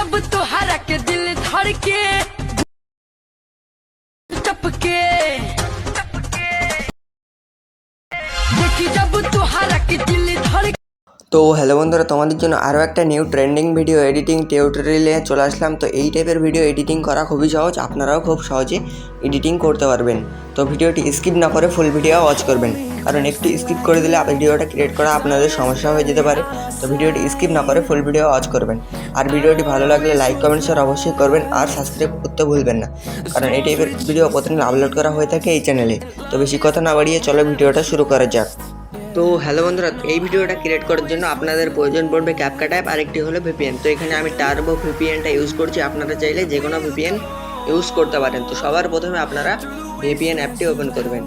जब तुहरा के दिल धड़के टपके देखी जब तुहरा के दिल धड़के। তো হ্যালো বন্ধুরা, তোমাদের জন্য আরও একটা নিউ ট্রেন্ডিং ভিডিও এডিটিং টিউটোরিয়ালে চলে আসলাম। তো এই টাইপের ভিডিও এডিটিং করা খুবই সহজ, আপনারাও খুব সহজে এডিটিং করতে পারবেন। তো ভিডিওটি স্কিপ না করে ফুল ভিডিও ওয়াচ করবেন, কারণ একটু স্কিপ করে দিলে ভিডিওটা ক্রিয়েট করা আপনাদের সমস্যা হয়ে যেতে পারে। তো ভিডিওটি স্কিপ না করে ফুল ভিডিও ওয়াচ করবেন। আর ভিডিওটি ভালো লাগলে লাইক কমেন্ট শেয়ার অবশ্যই করবেন, আর সাবস্ক্রাইব করতে ভুলবেন না, কারণ এই টাইপের ভিডিও প্রতিদিন আপলোড করা হয়ে থাকে এই চ্যানেলে। তো বেশি কথা না বাড়িয়ে চলো ভিডিওটা শুরু করা যাক। তো হ্যালো বন্ধুরা, এই ভিডিওটা ক্রিয়েট করার জন্য আপনাদের প্রয়োজন পড়বে ক্যাপকাট অ্যাপ, আর একটি হলো ভিপিএন। তো এখানে আমি টার্বো ভিপিএনটা ইউজ করছি, আপনারা চাইলে যে কোনো ভিপিএন ইউজ করতে পারেন। তো সবার প্রথমে আপনারা ভিপিএন অ্যাপটি ওপেন করবেন।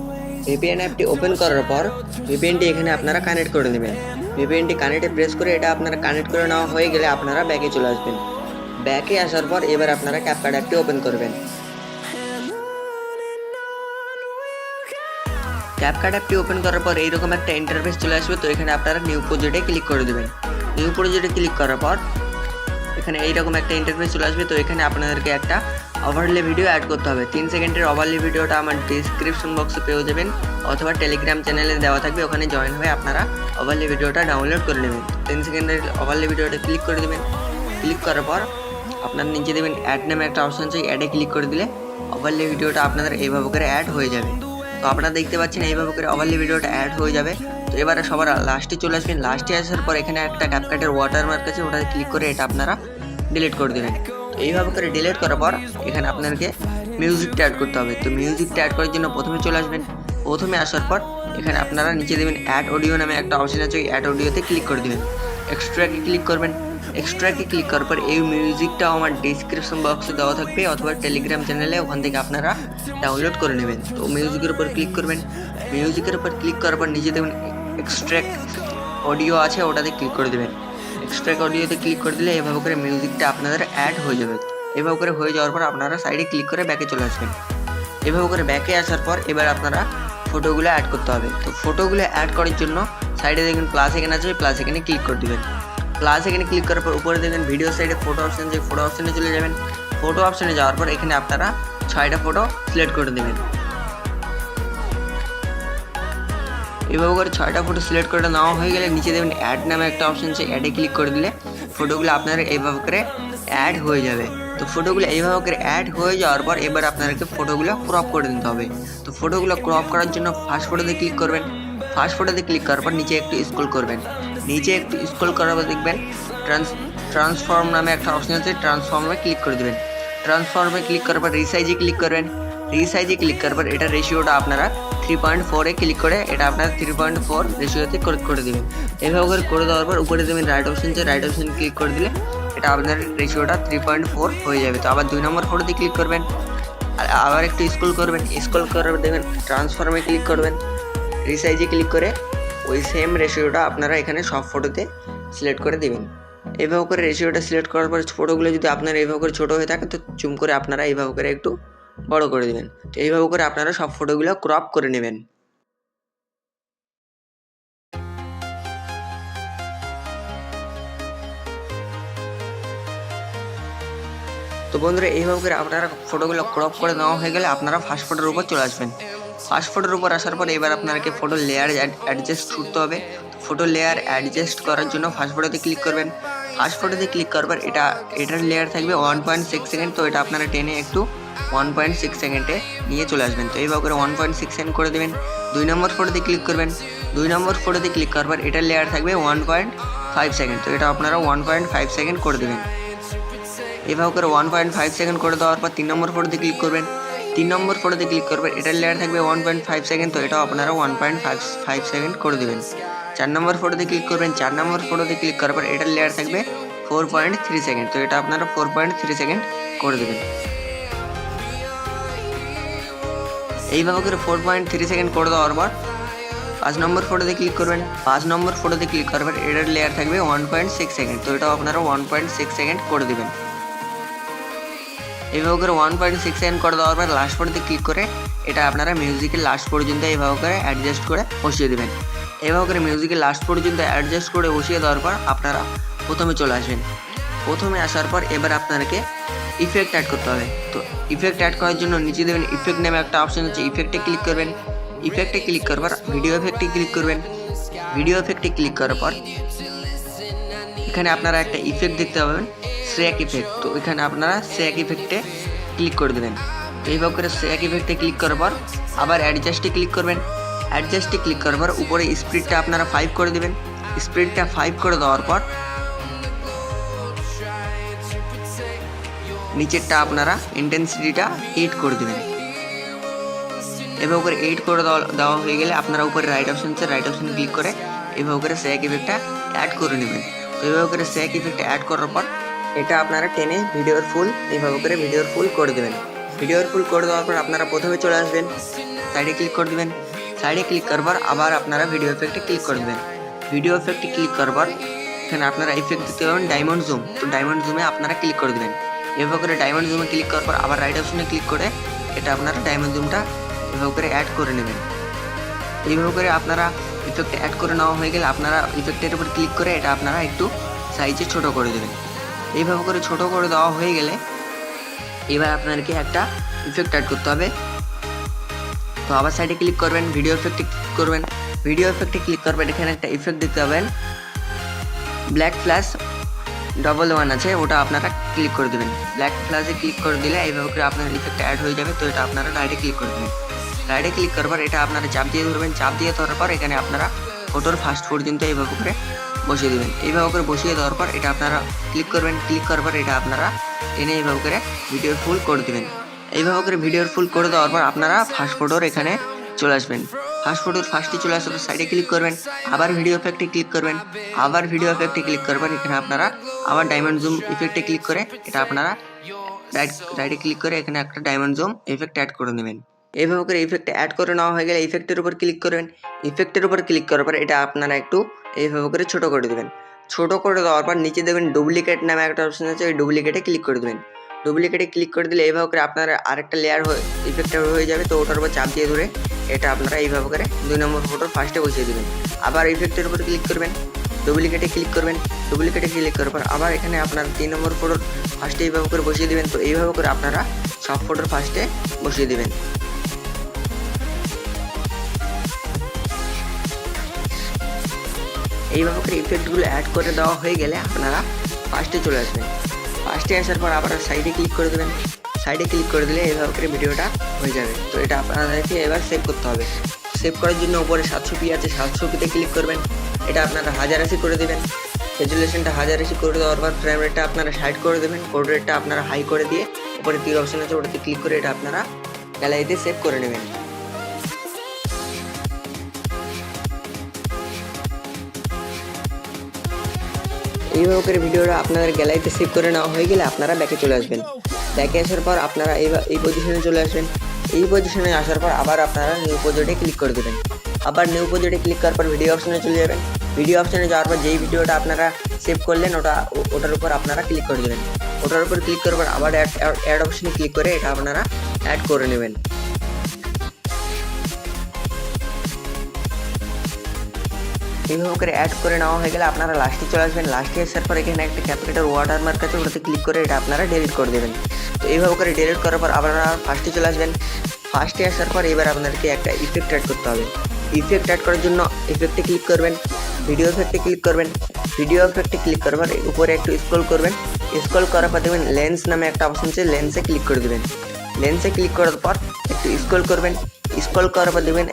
ভিপিএন অ্যাপটি ওপেন করার পর ভিপিএনটি এখানে আপনারা কানেক্ট করে নেবেন। ভিপিএনটি কানেক্টে প্রেস করে এটা আপনারা কানেক্ট করে নেওয়া হয়ে গেলে আপনারা ব্যাকে চলে আসবেন। ব্যাকে আসার পর এবার আপনারা ক্যাপকাট অ্যাপটি ওপেন করবেন। ক্যাপকাট অ্যাপটি ওপেন করার পর এইরকম একটা ইন্টারফেস চলে আসবে। তো এখানে আপনারা নিউ প্রজেক্টে ক্লিক করে দেবেন। নিউ প্রজেক্টে ক্লিক করার পর এখানে এইরকম একটা ইন্টারফেস চলে আসবে। তো এখানে আপনাদেরকে একটা ওভারলে ভিডিও অ্যাড করতে হবে। 3 সেকেন্ডের ওভারলে ভিডিওটা আমার ডিসক্রিপশন বক্সে পেয়ে যাবেন, অথবা টেলিগ্রাম চ্যানেলে দেওয়া থাকবে, ওখানে জয়েন হয়ে আপনারা ওভারলে ভিডিওটা ডাউনলোড করে নেবেন। 3 সেকেন্ডের ওভারলে ভিডিওটা ক্লিক করে দেবেন। ক্লিক করার পর আপনার নিচে দেবেন অ্যাড নামে একটা অপশন আছে, অ্যাডে ক্লিক করে দিলে ওভারলে ভিডিওটা আপনাদের এইভাবে করে অ্যাড হয়ে যাবে। তো আপনারা দেখতে পাচ্ছেন এইভাবে করে ওভারলে ভিডিওটা অ্যাড হয়ে যাবে। তো এবারে সবার লাস্টে চলে আসবেন। লাস্টে আসার পর এখানে একটা ক্যাপকাটের ওয়াটারমার্ক আছে, ওটাতে ক্লিক করে এটা আপনারা ডিলিট করে দেবেন। তো এইভাবে করে ডিলিট করার পর এখানে আপনাদেরকে মিউজিকটা অ্যাড করতে হবে। তো মিউজিকটা অ্যাড করার জন্য প্রথমে চলে আসবেন। প্রথমে আসার পর এখানে আপনারা নিচে দেবেন অ্যাড অডিও নামে একটা অপশন আছে, ওই অ্যাড অডিওতে ক্লিক করে দেবেন। এক্সট্রাকে ক্লিক করবেন। এক্সট্রাকে ক্লিক করার পর এই মিউজিকটাও আমার ডিসক্রিপশন বক্সে দেওয়া থাকবে, অথবা টেলিগ্রাম চ্যানেলে, ওখান থেকে আপনারা ডাউনলোড করে নেবেন। তো মিউজিকের উপর ক্লিক করবেন। মিউজিকের উপর ক্লিক করার পর নিচে দেবেন এক্সট্রাক্ট অডিও আছে, ওটাতে ক্লিক করে দেবেন। এক্সট্রাক্ট অডিওতে ক্লিক করে দিলে এভাবে করে মিউজিকটা আপনাদের অ্যাড হয়ে যাবে। এভাবে করে হয়ে যাওয়ার পর আপনারা সাইডে ক্লিক করে ব্যাকে চলে আসবেন। এভাবে করে ব্যাকে আসার পর এবার আপনারা ফটোগুলো অ্যাড করতে হবে। তো ফটোগুলো অ্যাড করার জন্য সাইডে দেখবেন প্লাস এখানে আছে, প্লাস এখানে ক্লিক করে দেবেন। প্লাস এখানে ক্লিক করার পর উপরে দেখবেন ভিডিও সাইডে ফটো অপশন, যে ফটো অপশনে চলে যাবেন। ফটো অপশনে যাওয়ার পর এখানে আপনারা 6টা ফটো সিলেক্ট করে দেবেন। এভাবে করে 6টা ফটো সিলেক্ট করে নেওয়া হয়ে গেলে নিচে দেবেন অ্যাড নামে একটা অপশন আছে, অ্যাডে ক্লিক করে দিলে ফটোগুলো আপনার এইভাবে করে অ্যাড হয়ে যাবে। তো ফটোগুলো এইভাবে করে অ্যাড হয়ে যাওয়ার পর এবার আপনাদেরকে ফটোগুলো ক্রপ করে নিতে হবে। তো ফটোগুলো ক্রপ করার জন্য ফার্স্ট ফটোতে ক্লিক করবেন। ফার্স্ট ফটোতে ক্লিক করার পর নিচে একটু স্ক্রল করবেন। নিচে একটু স্ক্রল করার পর দেখবেন ট্রান্সফর্ম নামে একটা অপশন আছে, ট্রান্সফর্মে ক্লিক করে দেবেন। ট্রান্সফর্মে ক্লিক করার পর রিসাইজে ক্লিক করবেন। রিসাইজে ক্লিক করার পর এটা রেশিওটা আপনারা 3.4-এ ক্লিক করে এটা আপনারা 3.4 রেশিওতে করে দেবেন। এভাবে করে দেওয়ার পর উপরে দেবেন রাইট অপশন, যে রাইট অপশন ক্লিক করে দিলে এটা আপনার রেশিওটা 3.4 হয়ে যাবে। তো আবার 2 নম্বর ফটোতে ক্লিক করবেন, আর আবার একটু স্ক্রল করবেন। স্ক্রল করার পর দেখবেন ট্রান্সফর্মে ক্লিক করবেন। রিসাইজে ক্লিক করে ওই সেম রেশিওটা আপনারা এখানে সব ফটোতে সিলেক্ট করে দেবেন। এইভাবে করে রেশিওটা সিলেক্ট করার পর ফটোগুলো যদি আপনার এইভাবে করে ছোটো হয়ে থাকে তো জুম করে আপনারা এইভাবে করে একটু বড় করে দেবেন। তো এইভাবে করে আপনারা সব ফটোগুলো ক্রপ করে নেবেন। তো বন্ধুরা, এইভাবে করে আপনারা ফটোগুলো ক্রপ করে নেওয়া হয়ে গেলে আপনারা ফার্স্ট ফটোর উপর চলে আসবেন। ফার্স্ট ফটোর উপর আসার পর এবার আপনাকে ফটো লেয়ার অ্যাডজাস্ট করতে হবে। ফটো লেয়ার অ্যাডজাস্ট করার জন্য ফার্স্ট ফটোতে ক্লিক করবেন। ফার্স্ট ফটোতে ক্লিক করার পর এটার লেয়ার থাকবে 1.6 সেকেন্ড। তো এটা আপনারা টেনে একটু 1.6 সেকেন্ডে নিয়ে চলে আসবেন। তো এইভাবে করে 1.6 সেকেন্ড করে দেবেন। 2 নম্বর ফটোতে ক্লিক করবেন। 2 নম্বর ফটোতে ক্লিক করার পর এটার লেয়ার থাকবে 1.5 সেকেন্ড। তো এটা আপনারা 1.5 সেকেন্ড করে দেবেন। এভাবে করে 1.5 সেকেন্ড করে দেওয়ার পর 3 নম্বর ফটোতে ক্লিক করবেন। 3 নম্বর ফটোতে ক্লিক করবেন, এটার লেয়ার থাকবে 1.5 সেকেন্ড। তো এটাও আপনারা 1.5 সেকেন্ড করে দেবেন। 4 নম্বর ফটোতে ক্লিক করবেন। 4 নম্বর ফটোতে ক্লিক করার পর এটার লেয়ার থাকবে 4.3 সেকেন্ড। তো এটা আপনারা 4.3 সেকেন্ড করে দেবেন। এইভাবে করে 4.3 সেকেন্ড করে দেওয়ার পর 5 নম্বর ফটোতে ক্লিক করবেন। 5 নম্বর ফটোতে ক্লিক করার পর এটার লেয়ার থাকবে 1.6 সেকেন্ড। তো এটাও আপনারা 1.6 সেকেন্ড করে দেবেন। এইভাবে করে 1.6 সেকেন্ড করে দেওয়ার পর লাস্ট ফটোতে ক্লিক করে এটা আপনারা মিউজিকের লাস্ট পর্যন্ত এইভাবে করে অ্যাডজাস্ট করে বসিয়ে দেবেন। এইভাবে করে মিউজিকের লাস্ট পর্যন্ত অ্যাডজাস্ট করে বসিয়ে দেওয়ার পর আপনারা প্রথমে চলে আসবেন। প্রথমে আসার পর এবার আপনাকে ইফেক্ট অ্যাড করতে হবে। তো ইফেক্ট অ্যাড করার জন্য নিচে দেবেন ইফেক্ট নামে একটা অপশন আছে, ইফেক্টে ক্লিক করবেন। ইফেক্টে ক্লিক করার পর ভিডিও এফেক্টে ক্লিক করবেন। ভিডিও এফেক্টে ক্লিক করার পর এখানে আপনারা একটা ইফেক্ট দেখতে পাবেন, শ্রেক ইফেক্ট। তো এখানে আপনারা শ্রেক ইফেক্টে ক্লিক করে দেবেন। তো এইভাবে করে শ্রেক ইফেক্টে ক্লিক করার পর আবার অ্যাডজাস্টে ক্লিক করবেন। অ্যাডজাস্টে ক্লিক করার পর উপরে স্পিডটা আপনারা 5 করে দেবেন। স্পিডটা 5 করে দেওয়ার পর নিচেরটা আপনারা ইন্টেন্সিটিটা 8 করে দেবেন। এভাবে করে 8 করে দেওয়া হয়ে গেলে আপনারা উপরে রাইট অপশন আছে, রাইট অপশন ক্লিক করে এভাবে করে শ্রেক ইফেক্টটা অ্যাড করে নেবেন। তো এভাবে করে শ্রেক ইফেক্টটা অ্যাড করার পর এটা আপনারা টেনে ভিডিওর ফুল এইভাবে করে ভিডিওর ফুল করে দেবেন। ভিডিওর ফুল করে দেওয়ার পর আপনারা প্রথমে চলে আসবেন, সাইডে ক্লিক করে দেবেন। সাইডে ক্লিক করার পর আবার আপনারা ভিডিও এফেক্টে ক্লিক করে দেবেন। ভিডিও এফেক্টে ক্লিক করার পর এখানে আপনারা ইফেক্ট দিতে পারবেন ডায়মন্ড জুম। তো ডায়মন্ড জুমে আপনারা ক্লিক করে দেবেন। এভাবে করে ডায়মন্ড জুমে ক্লিক করার পর আবার রাইট অপশনে ক্লিক করে এটা আপনারা ডায়মন্ড জুমটা এভাবে করে অ্যাড করে নেবেন। এইভাবে করে আপনারা ইফেক্ট অ্যাড করে নেওয়া হয়ে গেলে আপনারা ইফেক্টের উপর ক্লিক করে এটা আপনারা একটু সাইজে ছোট করে দেবেন। এইভাবে করে ছোট করে দেওয়া হয়ে গেলে এবার আপনাদেরকে একটা ইফেক্ট অ্যাড করতে হবে। তো আবার সাইডে ক্লিক করবেন, ভিডিও এফেক্টে ক্লিক করবেন। ভিডিও এফেক্টে ক্লিক করবেন, এখানে একটা ইফেক্ট দিতে পাবেন, ব্ল্যাক ফ্ল্যাশ 111 আছে, ওটা আপনারা ক্লিক করে দেবেন। ব্ল্যাক ফ্ল্যাশে ক্লিক করে দিলে এইভাবে করে আপনার ইফেক্ট অ্যাড হয়ে যাবে। তো এটা আপনারা রাইটে ক্লিক করে দেবেন। রাইটে ক্লিক করার পর এটা আপনারা চাপ দিয়ে ধরবেন। চাপ দিয়ে ধরার পর এখানে আপনারা ফটোর ফার্স্ট পর্যন্ত এইভাবে করে বসিয়ে দেবেন। এইভাবে করে বসিয়ে দেওয়ার পর এটা আপনারা ক্লিক করবেন। ক্লিক করার পর এটা আপনারা টেনে এইভাবে করে ভিডিওর ফুল করে দেবেন। এইভাবে করে ভিডিওর ফুল করে দেওয়ার পর আপনারা ফার্স্ট ফটোর এখানে চলে আসবেন। ফার্স্ট ফটোর ফার্স্টে চলে আসার পর সাইডে ক্লিক করবেন, আবার ভিডিও এফেক্টে ক্লিক করবেন। আবার ভিডিও এফেক্টে ক্লিক করবেন, এখানে আপনারা আবার ডায়মন্ড জুম ইফেক্টে ক্লিক করে এটা আপনারা রাইটে ক্লিক করে এখানে একটা ডায়মন্ড জুম ইফেক্ট অ্যাড করে নেবেন। এইভাবে করে ইফেক্ট অ্যাড করে নেওয়া হয়ে গেলে ইফেক্টের উপর ক্লিক করবেন। ইফেক্টের উপর ক্লিক করার পর এটা আপনারা একটু এইভাবে করে ছোট করে দেবেন। ছোট করে দেওয়ার পর নিচে দেবেন ডুপ্লিকেট নামে একটা অপশন আছে, ওই ডুপ্লিকেটে ক্লিক করে দেবেন। ডুপ্লিকেটে ক্লিক করে দিলে এইভাবে করে আপনার আরেকটা লেয়ার ইফেক্ট হয়ে যাবে। তো ওটার উপর চাপ দিয়ে ধরে এটা আপনারা এইভাবে করে 2 নম্বর ফটোর ফার্স্টে বসিয়ে দেবেন। আবার ইফেক্টের উপর ক্লিক করবেন, ডুপ্লিকেটে ক্লিক করবেন। ডুপ্লিকেটে ক্লিক করার পর আবার এখানে আপনার 3 নম্বর ফটোর ফার্স্টে এইভাবে করে বসিয়ে দেবেন। তো এইভাবে করে আপনারা সব ফটোর ফার্স্টে বসিয়ে দেবেন। এইভাবে করে ইফেক্টগুলো অ্যাড করে দেওয়া হয়ে গেলে আপনারা ফার্স্টে চলে আসবেন। ফার্স্টে আসার পর আবার সাইডে ক্লিক করে দেবেন। সাইডে ক্লিক করে দিলে এইভাবে করে ভিডিওটা হয়ে যাবে। তো এটা আপনাদেরকে এবার সেভ করতে হবে। সেভ করার জন্য উপরে 720p আছে, 720pতে ক্লিক করবেন। এটা আপনারা 1080 করে দেবেন। রেজুলেশনটা 1080 করে দেওয়ার পর ফ্রেম রেটটা আপনারা 60 করে দেবেন। কোড রেটটা আপনারা হাই করে দিয়ে উপরে তীর অপশন আছে ওটাতে ক্লিক করে এটা আপনারা গ্যালারিতে সেভ করে নেবেন। এইভাবে করে ভিডিওটা আপনাদের গ্যালারিতে সেভ করে নেওয়া হয়ে গেলে আপনারা ব্যাকে চলে আসবেন। ব্যাকে আসার পর আপনারা এই পজিশনে চলে আসবেন। এই পজিশনে আসার পর আবার আপনারা নিউ প্রজেক্টে ক্লিক করে দেবেন। আবার নিউ প্রজেক্টে ক্লিক করার পর ভিডিও অপশনে চলে যাবেন। ভিডিও অপশনে যাওয়ার পর যেই ভিডিওটা আপনারা সেভ করলেন ওটার উপর আপনারা ক্লিক করে দেবেন। ওটার উপর ক্লিক করার পর আবার অ্যাড অপশনে ক্লিক করে এটা আপনারা অ্যাড করে নেবেন। এইভাবে করে অ্যাড করে নেওয়া হয়ে গেলে আপনারা লাস্টে চলে আসবেন। লাস্টে আসার পর এখানে একটা ক্যাপিটাল ওয়াটারমার্ক আছে ওটাতে ক্লিক করে এটা আপনারা ডিলিট করে দেবেন। তো এইভাবে করে ডিলিট করার পর আপনারা ফার্স্টে চলে আসবেন। ফার্স্টে আসার পর এবার আপনাদেরকে একটা ইফেক্ট অ্যাড করতে হবে। ইফেক্ট অ্যাড করার জন্য ইফেক্টে ক্লিক করবেন, ভিডিও এফেক্টে ক্লিক করবেন। ভিডিও এফেক্টে ক্লিক করার পর উপরে একটু স্ক্রল করবেন। স্ক্রল করার পর দেখবেন লেন্স নামে একটা অপশন আছে, লেন্সে ক্লিক করে দেবেন। লেন্সে ক্লিক করার পর একটু স্ক্রল করবেন। স্ক্রল করার পর দেখবেন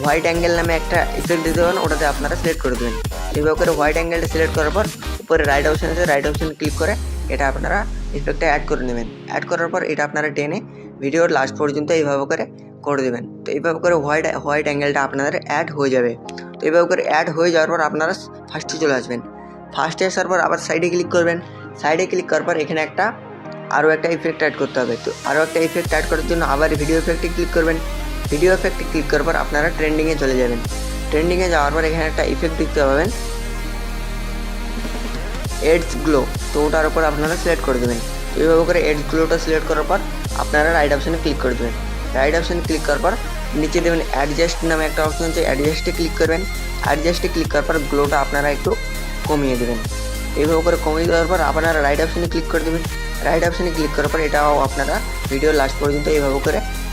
হোয়াইট অ্যাঙ্গেল নামে একটা ইফেক্ট দিতে পারেন, ওটাতে আপনারা সিলেক্ট করে দেবেন। এইভাবে করে হোয়াইট অ্যাঙ্গেলটা সিলেক্ট করার পর উপরে রাইট অপশন আছে, রাইট অপশন ক্লিক করে এটা আপনারা ইফেক্টটা অ্যাড করে নেবেন। অ্যাড করার পর এটা আপনারা টেনে ভিডিওর লাস্ট পর্যন্ত এইভাবে করে দেবেন। তো এইভাবে করে হোয়াইট অ্যাঙ্গেলটা আপনাদের অ্যাড হয়ে যাবে। তো এইভাবে করে অ্যাড হয়ে যাওয়ার পর আপনারা ফার্স্টে চলে আসবেন। ফার্স্টে আসার পর আবার সাইডে ক্লিক করবেন। সাইডে ক্লিক করার পর এখানে আরও একটা ইফেক্ট অ্যাড করতে হবে। তো আরও একটা ইফেক্ট অ্যাড করার জন্য আবার ভিডিও ইফেক্টে ক্লিক করবেন। ভিডিও এফেক্টে ক্লিক করার পর আপনারা ট্রেন্ডিংয়ে চলে যাবেন। ট্রেন্ডিংয়ে যাওয়ার পর এখানে একটা ইফেক্ট দেখতে পাবেন, এডস গ্লো। তো ওটার উপর আপনারা সিলেক্ট করে দেবেন। এইভাবে করে এডস গ্লোটা সিলেক্ট করার পর আপনারা রাইট অপশানে ক্লিক করে দেবেন। রাইট অপশানে ক্লিক করার পর নিচে দেবেন অ্যাডজাস্ট নামে একটা অপশন আছে, অ্যাডজাস্টে ক্লিক করবেন। অ্যাডজাস্টে ক্লিক করার পর গ্লোটা আপনারা একটু কমিয়ে দেবেন। এইভাবে করে কমিয়ে দেওয়ার পর আপনারা রাইট অপশানে ক্লিক করে দেবেন। রাইট অপশানে ক্লিক করার পর এটাও আপনারা ভিডিও লাস্ট পর্যন্ত এইভাবে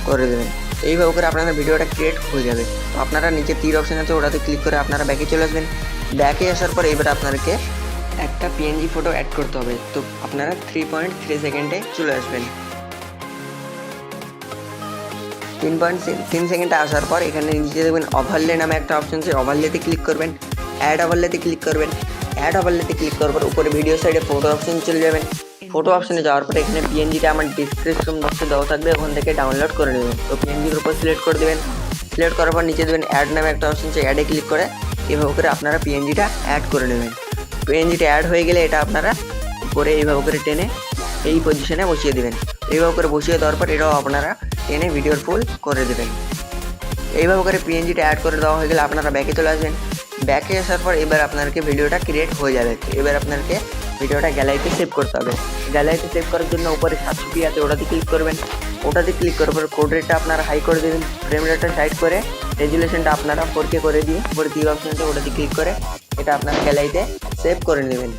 করে দেবেন। এইভাবে করে আপনাদের ভিডিওটা ক্রিয়েট হয়ে যাবে। তো আপনারা নিচে তীর অপশান আছে ওটাতে ক্লিক করে আপনারা ব্যাকে চলে আসবেন। ব্যাকে আসার পর এবার আপনাদেরকে একটা পিএনজি ফটো অ্যাড করতে হবে। তো আপনারা 3.3 সেকেন্ডে চলে আসবেন। 3.3 সেকেন্ডে আসার পর এখানে নিচে দেখবেন ওভারলে নামে একটা অপশন আছে, ওভারলেতে ক্লিক করবেন। অ্যাড ওভারলেতে ক্লিক করবেন। অ্যাড ওভারলেতে ক্লিক করার পর উপরে ভিডিও সাইডে ফটো অপশন চলে যাবেন। ফটো অপশনে যাওয়ার পর এখানে পিএনজিটা আমার ডিসক্রিপশন বক্সে দেওয়া থাকবে, ওখান থেকে ডাউনলোড করে নেবেন। তো পিএনজির উপর সিলেক্ট করে দেবেন। সিলেক্ট করার পর নিচে দেবেন অ্যাড নামে একটা অপশন আছে, অ্যাডে ক্লিক করে এভাবে করে আপনারা পিএনজিটা অ্যাড করে নেবেন। পিএনজিটা অ্যাড হয়ে গেলে এটা আপনারা করে এইভাবে করে টেনে এই পজিশনে বসিয়ে দেবেন। এইভাবে করে বসিয়ে দেওয়ার পর এটাও আপনারা টেনে ভিডিওর ফুল করে দেবেন। এইভাবে করে পিএনজিটা অ্যাড করে দেওয়া হয়ে গেলে আপনারা ব্যাকে চলে আসবেন। ব্যাকে আসার পর এবার আপনাদেরকে ভিডিওটা ক্রিয়েট হয়ে যাবে। এবার আপনাদেরকে ভিডিওটা গ্যালারিতে সেভ করতে হবে। গ্যালারিতে সেভ করার জন্য উপরে 720p আছে ওটাতে ক্লিক করবেন। ওটাতে ক্লিক করার পর কোড রেটটা আপনারা হাই করে দেবেন। ফ্রেম রেটটা সাইড করে রেজুলেশনটা আপনারা 4K করে দিয়ে উপরে 3 অপশন আছে ওটাতে ক্লিক করে এটা আপনারা গ্যালারিতে সেভ করে নেবেন।